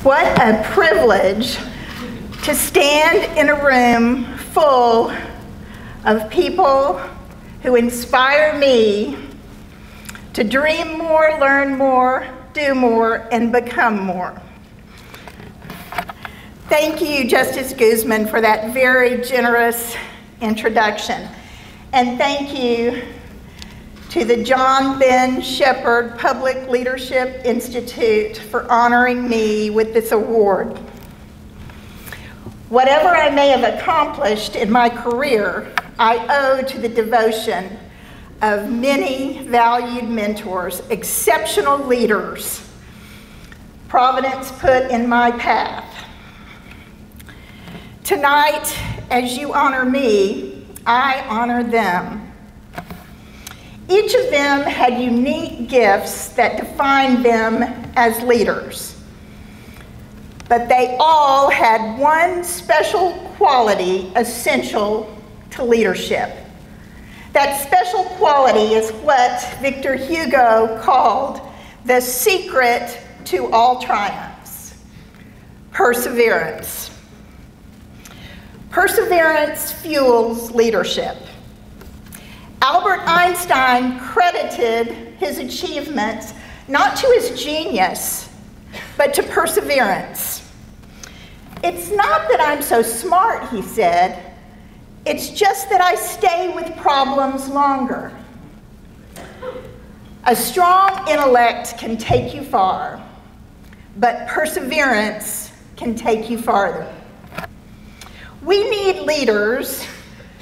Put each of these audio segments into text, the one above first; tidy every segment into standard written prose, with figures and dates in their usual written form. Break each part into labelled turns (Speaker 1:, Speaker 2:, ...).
Speaker 1: What a privilege to stand in a room full of people who inspire me to dream more, learn more, do more, and become more. Thank you, Justice Guzman, for that very generous introduction. And thank you to the John Ben Shepherd Public Leadership Institute for honoring me with this award. Whatever I may have accomplished in my career, I owe to the devotion of many valued mentors, exceptional leaders Providence put in my path. Tonight, as you honor me, I honor them. Each of them had unique gifts that defined them as leaders. But they all had one special quality essential to leadership. That special quality is what Victor Hugo called the secret to all triumphs: perseverance. Perseverance fuels leadership. Albert Einstein credited his achievements not to his genius, but to perseverance. It's not that I'm so smart, he said. It's just that I stay with problems longer. A strong intellect can take you far, but perseverance can take you farther. We need leaders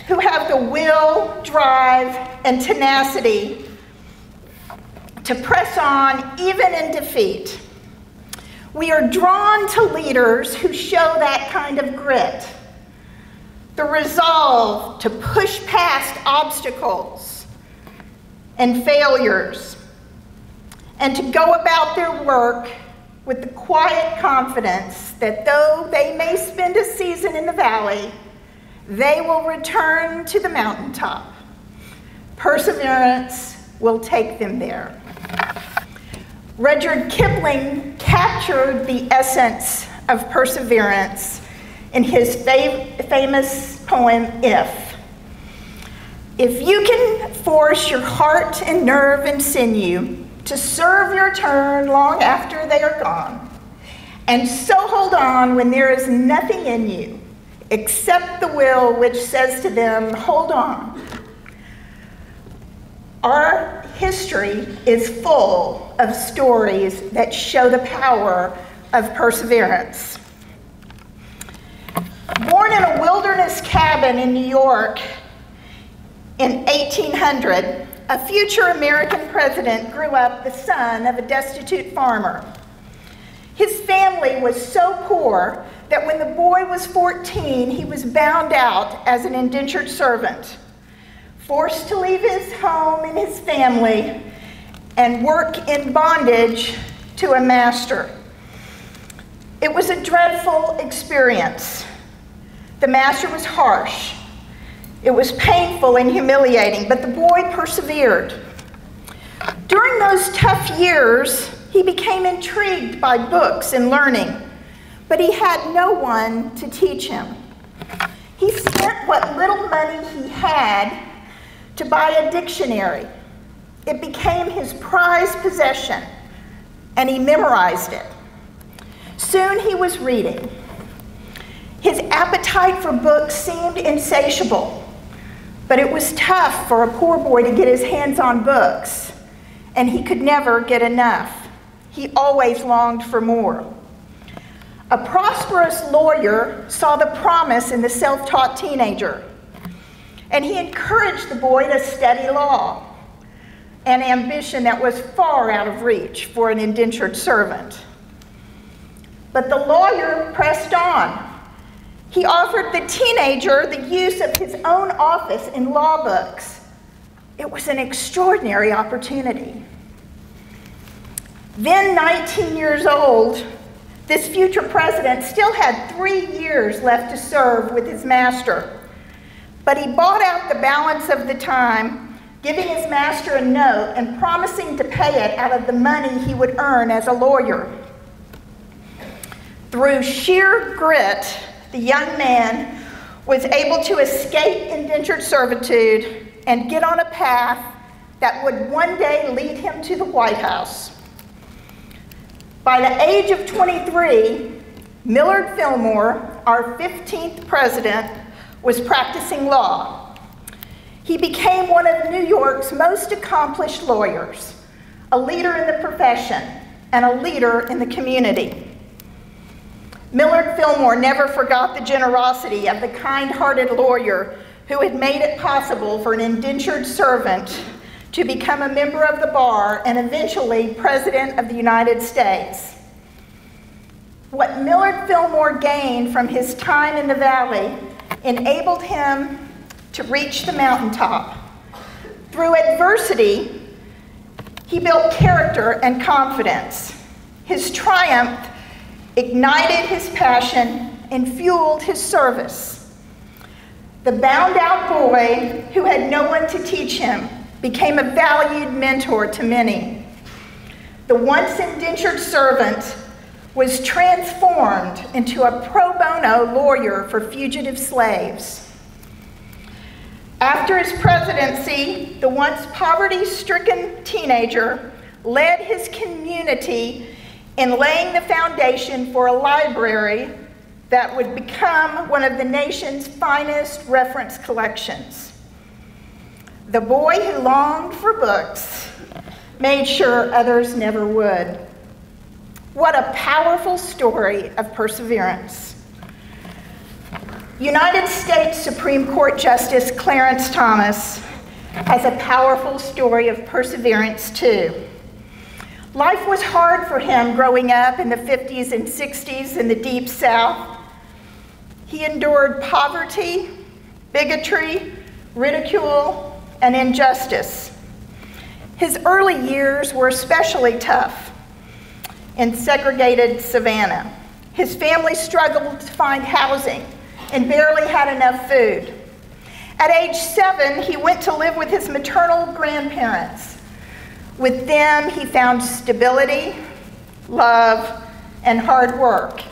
Speaker 1: who have the will, drive, and tenacity to press on even in defeat. We are drawn to leaders who show that kind of grit, the resolve to push past obstacles and failures, and to go about their work with the quiet confidence that though they may spend a season in the valley, they will return to the mountaintop. Perseverance will take them there. Rudyard Kipling captured the essence of perseverance in his famous poem, If. If you can force your heart and nerve and sinew to serve your turn long after they are gone, and so hold on when there is nothing in you except the will which says to them, hold on. Our history is full of stories that show the power of perseverance. Born in a wilderness cabin in New York in 1800, a future American president grew up the son of a destitute farmer. His family was so poor that when the boy was 14, he was bound out as an indentured servant, forced to leave his home and his family and work in bondage to a master. It was a dreadful experience. The master was harsh. It was painful and humiliating, but the boy persevered. During those tough years, he became intrigued by books and learning, but he had no one to teach him. He spent what little money he had to buy a dictionary. It became his prized possession, and he memorized it. Soon he was reading. His appetite for books seemed insatiable, but it was tough for a poor boy to get his hands on books, and he could never get enough. He always longed for more. A prosperous lawyer saw the promise in the self-taught teenager, and he encouraged the boy to study law, an ambition that was far out of reach for an indentured servant. But the lawyer pressed on. He offered the teenager the use of his own office in law books. It was an extraordinary opportunity. Then 19 years old, this future president still had 3 years left to serve with his master. But he bought out the balance of the time, giving his master a note and promising to pay it out of the money he would earn as a lawyer. Through sheer grit, the young man was able to escape indentured servitude and get on a path that would one day lead him to the White House. By the age of 23, Millard Fillmore, our 15th president, was practicing law. He became one of New York's most accomplished lawyers, a leader in the profession, and a leader in the community. Millard Fillmore never forgot the generosity of the kind-hearted lawyer who had made it possible for an indentured servant to become a member of the bar and eventually President of the United States. What Millard Fillmore gained from his time in the Valley enabled him to reach the mountaintop. Through adversity, he built character and confidence. His triumph ignited his passion and fueled his service. The bound-out boy who had no one to teach him became a valued mentor to many. The once indentured servant was transformed into a pro bono lawyer for fugitive slaves. After his presidency, the once poverty-stricken teenager led his community in laying the foundation for a library that would become one of the nation's finest reference collections. The boy who longed for books made sure others never would. What a powerful story of perseverance. United States Supreme Court Justice Clarence Thomas has a powerful story of perseverance too. Life was hard for him growing up in the 50s and 60s in the Deep South. He endured poverty, bigotry, ridicule, and injustice. His early years were especially tough in segregated Savannah. His family struggled to find housing and barely had enough food. At age 7, he went to live with his maternal grandparents. With them, he found stability, love, and hard work.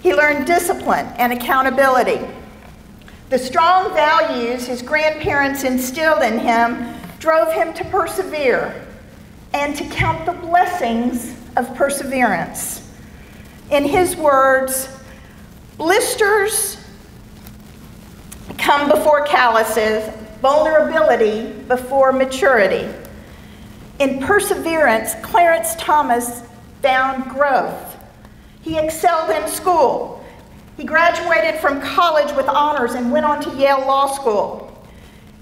Speaker 1: He learned discipline and accountability. The strong values his grandparents instilled in him drove him to persevere and to count the blessings of perseverance. In his words, blisters come before calluses, vulnerability before maturity. In perseverance, Clarence Thomas found growth. He excelled in school. He graduated from college with honors and went on to Yale Law School.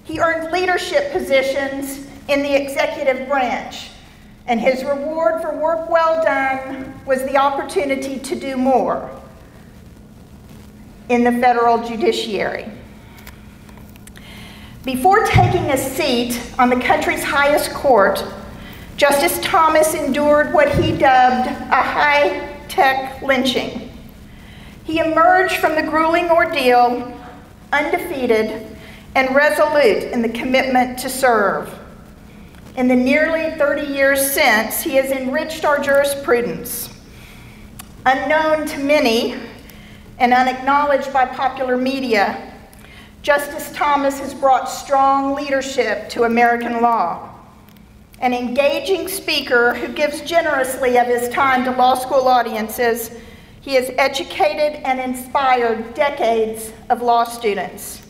Speaker 1: He earned leadership positions in the executive branch, and his reward for work well done was the opportunity to do more in the federal judiciary. Before taking a seat on the country's highest court, Justice Thomas endured what he dubbed a high-tech lynching. He emerged from the grueling ordeal undefeated and resolute in the commitment to serve. In the nearly 30 years since, he has enriched our jurisprudence. Unknown to many and unacknowledged by popular media, Justice Thomas has brought strong leadership to American law. An engaging speaker who gives generously of his time to law school audiences, he has educated and inspired decades of law students.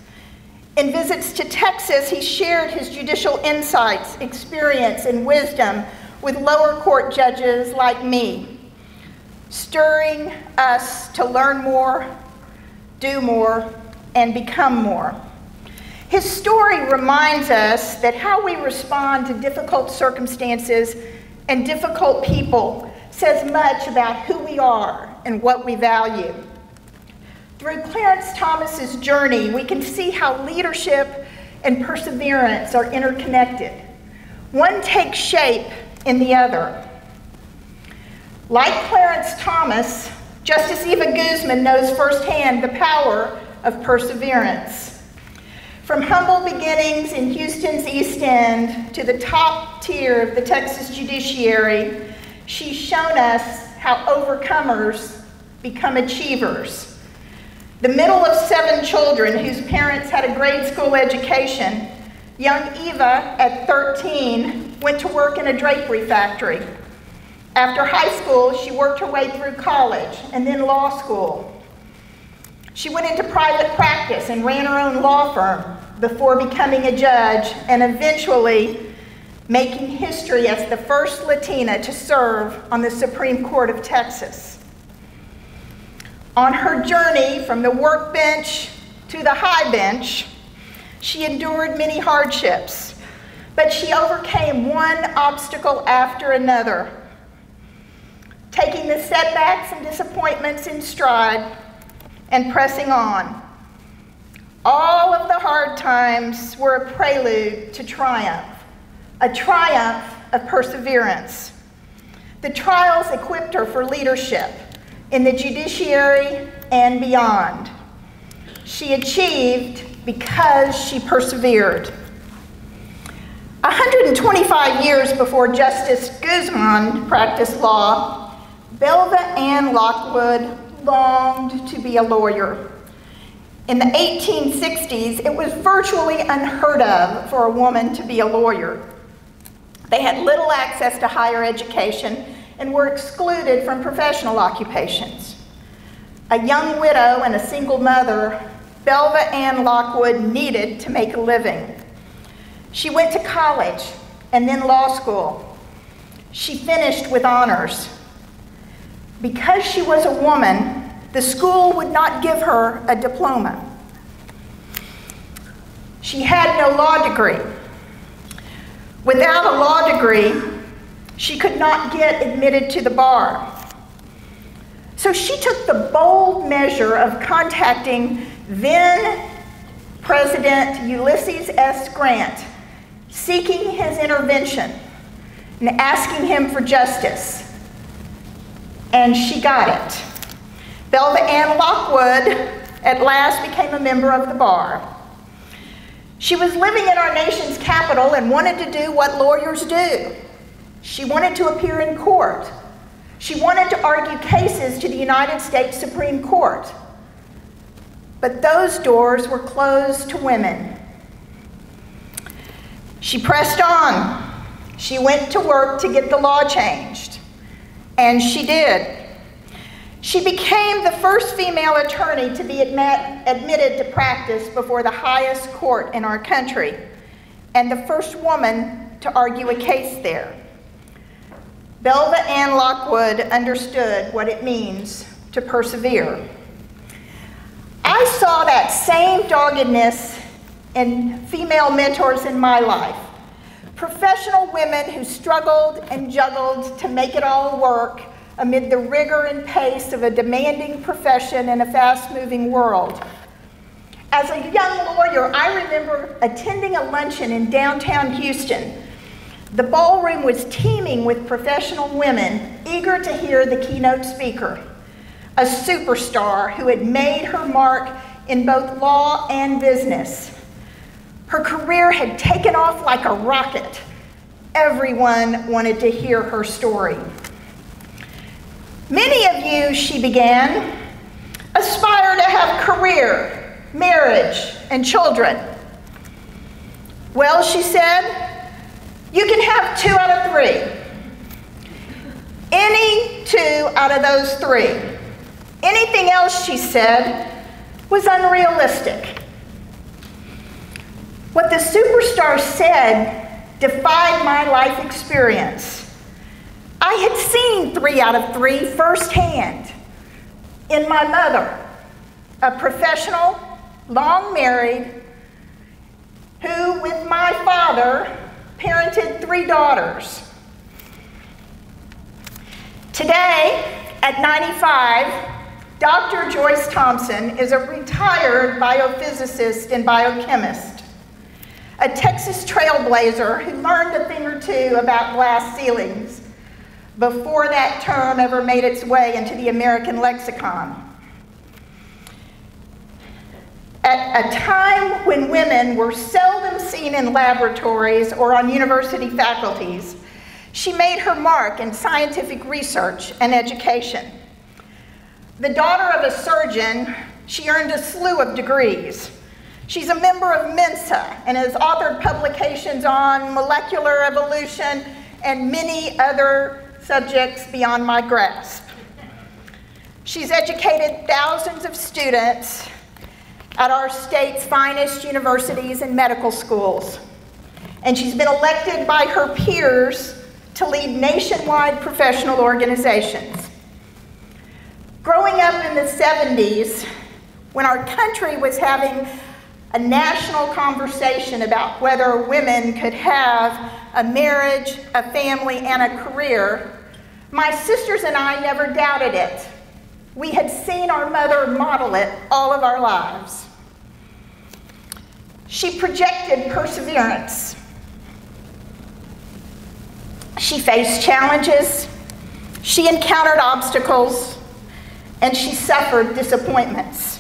Speaker 1: In visits to Texas, he shared his judicial insights, experience, and wisdom with lower court judges like me, stirring us to learn more, do more, and become more. His story reminds us that how we respond to difficult circumstances and difficult people says much about who we are and what we value. Through Clarence Thomas's journey, we can see how leadership and perseverance are interconnected. One takes shape in the other. Like Clarence Thomas, Justice Eva Guzman knows firsthand the power of perseverance. From humble beginnings in Houston's East End to the top tier of the Texas judiciary, she's shown us how overcomers become achievers. The middle of 7 children whose parents had a grade school education, young Eva, at 13, went to work in a drapery factory. After high school, she worked her way through college and then law school. She went into private practice and ran her own law firm before becoming a judge and eventually making history as the first Latina to serve on the Supreme Court of Texas. On her journey from the workbench to the high bench, she endured many hardships, but she overcame one obstacle after another, taking the setbacks and disappointments in stride and pressing on. All of the hard times were a prelude to triumph, a triumph of perseverance. The trials equipped her for leadership in the judiciary and beyond. She achieved because she persevered. 125 years before Justice Guzman practiced law, Belva Ann Lockwood longed to be a lawyer. In the 1860s, it was virtually unheard of for a woman to be a lawyer. They had little access to higher education and were excluded from professional occupations. A young widow and a single mother, Belva Ann Lockwood needed to make a living. She went to college and then law school. She finished with honors. Because she was a woman, the school would not give her a diploma. She had no law degree. Without a law degree, she could not get admitted to the bar. So she took the bold measure of contacting then President Ulysses S. Grant, seeking his intervention and asking him for justice. And she got it. Belva Ann Lockwood at last became a member of the bar. She was living in our nation's capital and wanted to do what lawyers do. She wanted to appear in court. She wanted to argue cases to the United States Supreme Court. But those doors were closed to women. She pressed on. She went to work to get the law changed. And she did. She became the first female attorney to be admitted to practice before the highest court in our country, and the first woman to argue a case there. Belva Ann Lockwood understood what it means to persevere. I saw that same doggedness in female mentors in my life. Professional women who struggled and juggled to make it all work amid the rigor and pace of a demanding profession in a fast-moving world. As a young lawyer, I remember attending a luncheon in downtown Houston. The ballroom was teeming with professional women eager to hear the keynote speaker, a superstar who had made her mark in both law and business. Her career had taken off like a rocket. Everyone wanted to hear her story. Many of you, she began, aspire to have career, marriage, and children. Well, she said, you can have 2 out of 3. Any 2 out of those 3. Anything else, she said, was unrealistic. What the superstar said defied my life experience. I had seen 3 out of 3 firsthand in my mother, a professional, long married, who with my father parented 3 daughters. Today, at 95, Dr. Joyce Thompson is a retired biophysicist and biochemist, a Texas trailblazer who learned a thing or two about glass ceilings before that term ever made its way into the American lexicon. At a time when women were seldom seen in laboratories or on university faculties, She made her mark in scientific research and education. The daughter of a surgeon, she earned a slew of degrees. She's a member of Mensa and has authored publications on molecular evolution and many other subjects beyond my grasp. She's educated thousands of students at our state's finest universities and medical schools. And she's been elected by her peers to lead nationwide professional organizations. Growing up in the 70s, when our country was having a national conversation about whether women could have a marriage, a family, and a career, my sisters and I never doubted it. We had seen our mother model it all of our lives. She projected perseverance. She faced challenges, she encountered obstacles, and she suffered disappointments.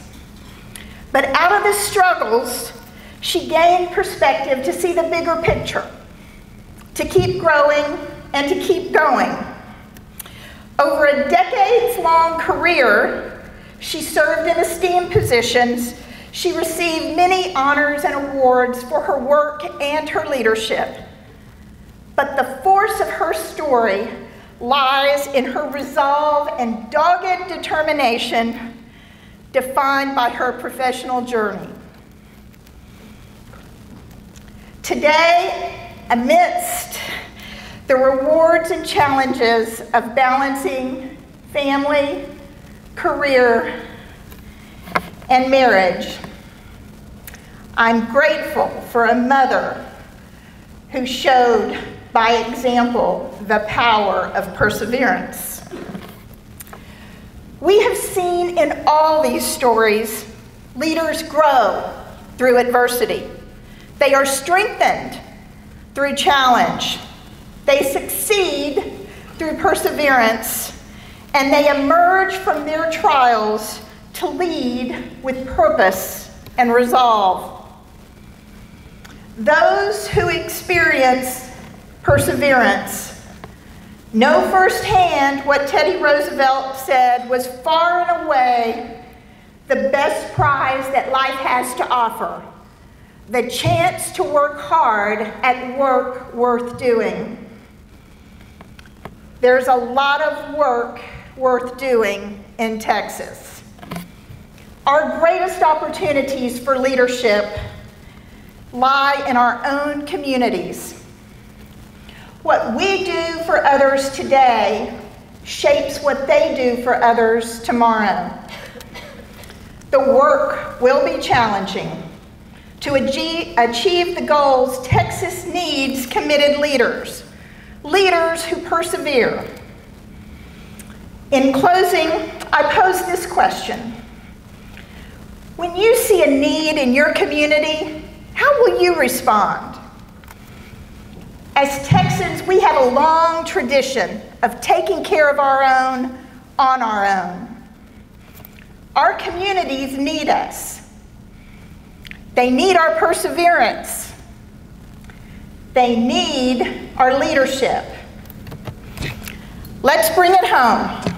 Speaker 1: But out of the struggles, she gained perspective to see the bigger picture, to keep growing and to keep going. Over a decades-long career, she served in esteemed positions. She received many honors and awards for her work and her leadership. But the force of her story lies in her resolve and dogged determination defined by her professional journey. Today, amidst the rewards and challenges of balancing family, career, and marriage, I'm grateful for a mother who showed by example the power of perseverance. We have seen in all these stories leaders grow through adversity. They are strengthened through challenge. They succeed through perseverance, and they emerge from their trials to lead with purpose and resolve. Those who experience perseverance know firsthand what Teddy Roosevelt said was far and away the best prize that life has to offer: the chance to work hard at work worth doing. There's a lot of work worth doing in Texas. Our greatest opportunities for leadership lie in our own communities. What we do for others today shapes what they do for others tomorrow. The work will be challenging. To achieve the goals, Texas needs committed leaders, leaders who persevere. In closing, I pose this question. When you see a need in your community, how will you respond? As Texans, we have a long tradition of taking care of our own on our own. Our communities need us. They need our perseverance. They need our leadership. Let's bring it home.